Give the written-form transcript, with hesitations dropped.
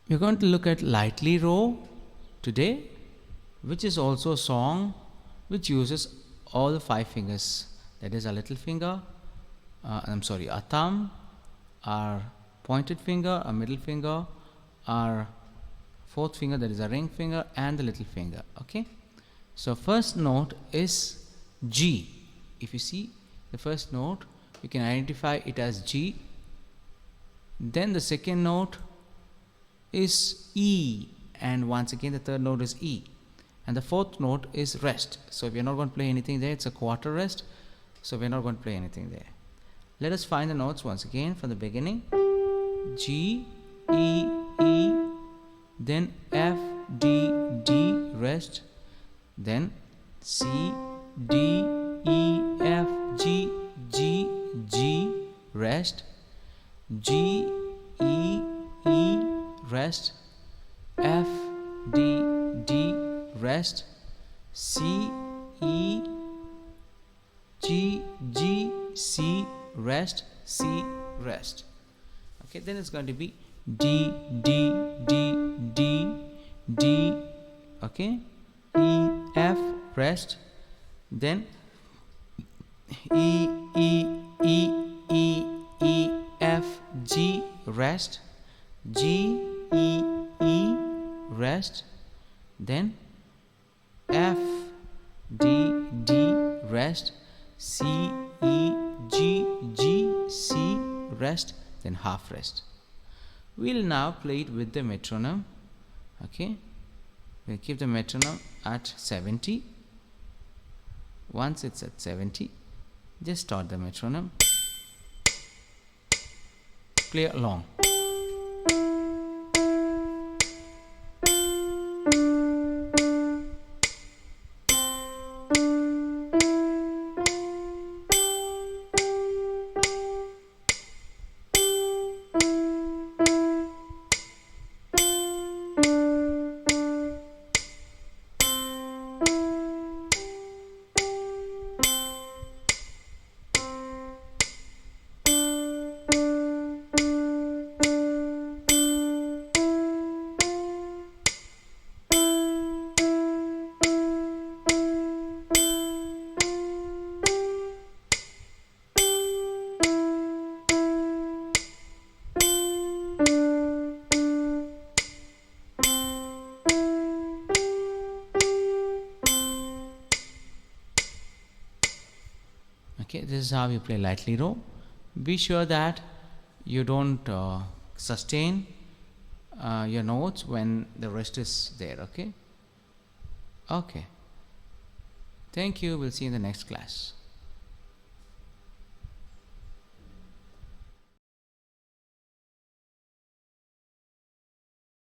We're going to look at Lightly Row today, which is also a song which uses all the 5 fingers. That is our little finger, our thumb, our pointed finger, our middle finger, our fourth finger, that is our ring finger, and the little finger. Okay, so first note is G. If you see the first note, you can identify it as G. Then the second note is E, and once again the third note is E, and the fourth note is rest. So we are not going to play anything there, it's a quarter rest, so we are not going to play anything there. Let us find the notes once again from the beginning. G, E, E, then F, D, D, rest, then C, D, E, F, G, G, G, rest, G, E, E, rest, F, D, D, rest, C, E, G, G, C, rest, C, rest. Okay, then it's going to be D, D, D, D, D, okay, E, F, rest, then E, E, E, E, E, F, G, rest, G, E, E, rest, then F, D, D, rest, C, E, G, G, C, rest, then half rest. We'll now play it with the metronome. Okay, we'll keep the metronome at 70. Once it's at 70, just start the metronome, play along. Okay, this is how you play Lightly Row. Be sure that you don't sustain your notes when the rest is there. Okay. Thank you. We'll see you in the next class.